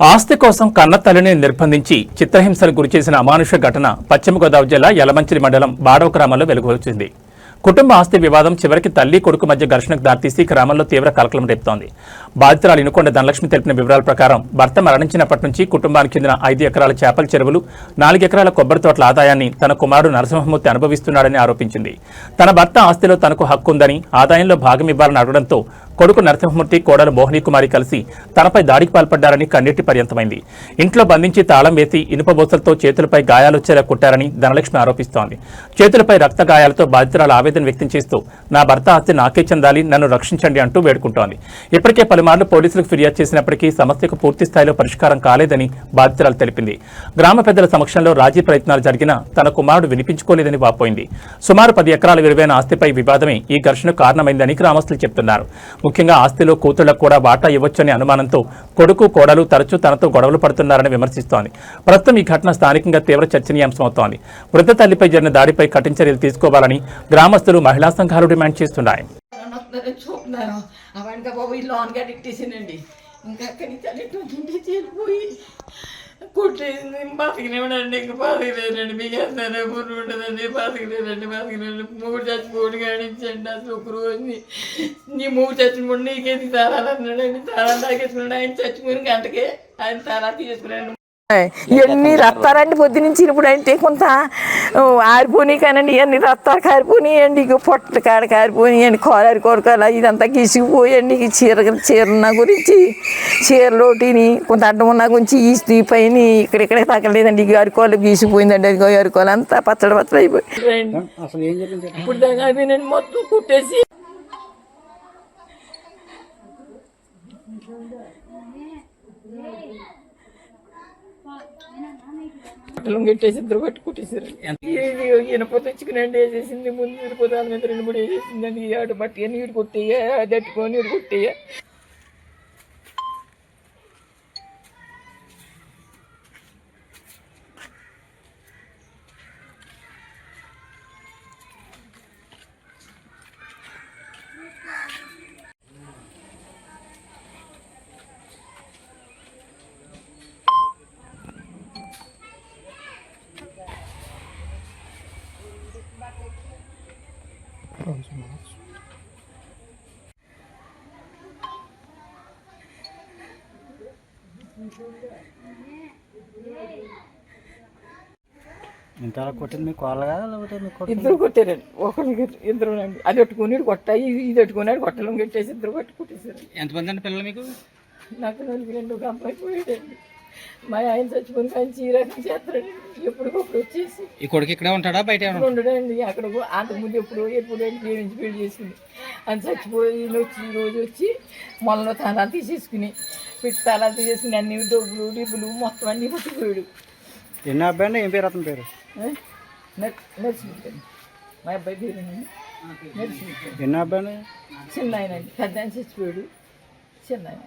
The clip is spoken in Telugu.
ఆస్తి కోసం కన్న తల్లిని నిర్బంధించి చిత్రహింసలు గురిచేసిన అమానుష ఘటన పశ్చిమ గోదావరి జిల్లా యలమంచిలి మండలం బాడవ గ్రామంలో వెలుగువచ్చింది. కుటుంబ ఆస్తి వివాదం చివరికి తల్లి కొడుకు మధ్య ఘర్షణకు దారితీసి గ్రామంలో తీవ్ర కలకలం రేపుతోంది. బాధితురాలు ఇనుకొండ ధనలక్ష్మి తెలిపిన వివరాల ప్రకారం భర్త మరణించినప్పటి నుంచి కుటుంబానికి చెందిన 5 ఎకరాల చేపల చెరువులు, 4 ఎకరాల కొబ్బరి తోటల ఆదాయాన్ని తన కుమారుడు నరసింహమూర్తి అనుభవిస్తున్నాడని ఆరోపించింది. తన భర్త ఆస్తిలో తనకు హక్కు ఉందని, ఆదాయంలో భాగం ఇవ్వాలని అడగడంతో కొడుకు నరసింహమూర్తి, కోడలు మోహిని కుమారి కలిసి తనపై దాడికి పాల్పడ్డారని కన్నీటి పర్యంతమైంది. ఇంట్లో బంధించి తాళం వేసి ఇనుప బోసలతో చేతులపై గాయాలొచ్చేలా కొట్టారని ధనలక్ష్మి ఆరోపిస్తోంది. చేతులపై రక్త గాయాలతో బాధితురాలు ఆవేదన వ్యక్తం చేస్తూ నా భర్త ఆస్తి నాకే చెందాలి, నన్ను రక్షించండి అంటూ వేడుకుంటోంది. ఇప్పటికే పలుమార్లు పోలీసులకు ఫిర్యాదు చేసినప్పటికీ సమస్యకు పూర్తి స్థాయిలో పరిష్కారం కాలేదని బాధితురాలు తెలిపింది. గ్రామ పెద్దల సమక్షంలో రాజీ ప్రయత్నాలు జరిగినా తన కుమారుడు వినిపించుకోలేదని వాపోయింది. సుమారు 10 ఎకరాల విలువైన ఆస్తిపై వివాదమే ఈ ఘర్షణకు కారణమైందని గ్రామస్తులు చెబుతున్నారు. ముఖ్యంగా ఆస్తిలో కూతుళ్లకు కూడా వాటా ఇవ్వొచ్చనే అనుమానంతో కొడుకు, కోడలు తరచూ తనతో గొడవలు పడుతున్నారని విమర్శిస్తోంది. ప్రస్తుతం ఈ ఘటన స్థానికంగా తీవ్ర చర్చనీయాంశమవుతోంది. వృద్ధ తల్లిపై జరిగిన దాడిపై కఠిన చర్యలు తీసుకోవాలని గ్రామస్తులు, మహిళా సంఘాలు డిమాండ్ చేస్తున్నాయి. కుట్టేసింది బతికినేవాడండి, ఇంక బతికిలేదండి. మీకు ఎంతైనా పురుగు ఉండదండి, బతికిలేదండి. 3 చచ్చిపోడు కానించండి. అసలు ఒక రోజు నీ 3 చచ్చిపోడు నీకేది తాళాలు అన్నాడండి. తాళాలు తాగేసుకున్నాడు. ఆయన చచ్చిపోయిన గంటకే ఆయన తాళాలు తీసుకున్నాడు. ఇవన్నీ రత్తారండి పొద్దు నుంచి ఇప్పుడు అంటే కొంత ఆరిపోయి కానండి, ఇవన్నీ రత్తాలు కారిపోయినాయండి. ఇక పొట్ట కాడ కారిపోయినాయండి, కోరారి కొరకాల ఇదంతా గీసిపోయండి. చీరన గురించి చీరలోటిని కొంత అడ్డం ఉన్న గురించి ఈ పైన ఇక్కడిక్కడే తగ్గలేదండి. ఇక అరుకోలు గీసిపోయిందండి. అది అరుకోలు అంతా పచ్చడి అయిపోయి ఇప్పుడు దాకా అదేనండి మొత్తం కుట్టేసి బట్టలు కట్టేసి ఇద్దరు కట్టి కుట్టేసారు. ఇనప తెచ్చుకునండి వేసేసింది. ముందు ఇరిపోతాల మీద 2-3 వేసేసిందండి. ఆడు బట్టి నీరు కొట్టేయ, అది అట్టుకొని నీరు కొట్టేయ. ఇంత కొట్టింది మీ కోళ్ళగా లేకపోతే ఇద్దరు కొట్టారండి. ఒకరికి ఇద్దరు అండి. అది పెట్టుకుని కొట్టాయి, ఇది పెట్టుకున్నాడు. కొట్టలం కట్టేసి ఇద్దరు కొట్టి కొట్టేశారు. ఎంతమంది అండి పిల్లలు మీకు? నాకు 4 ఒక అమ్మాయి పోయాడండి. మా ఆయన చచ్చిపోయి ఆయన చీరకం చేస్తాడండి. ఎప్పటికప్పుడు వచ్చేసి ఈ కొడుకు ఇక్కడే ఉంటాడా బయట ఉండడండి. అక్కడ అంతకుముందు ఎప్పుడు ప్రేమించి పెళ్లి చేసుకుని అని చచ్చిపోయి వచ్చి ఈ రోజు వచ్చి మొలలో తాళాలు తీసేసుకుని పెట్టి తాళాలు తీసేసుకుని అన్ని డబ్బులు డిబ్బులు మొత్తం అన్నీ పట్టిపోయాడు. ఎన్ని అబ్బాయి అండి? ఏం పేరు అతని పేరు? నడిచిపోతాడు. మా అబ్బాయి పేరు నడిచిపోతాడు. ఎన్ని అబ్బాయి అండి? చిన్న ఆయన అండి. పెద్ద ఆయన చచ్చిపోయాడు. చిన్న ఆయన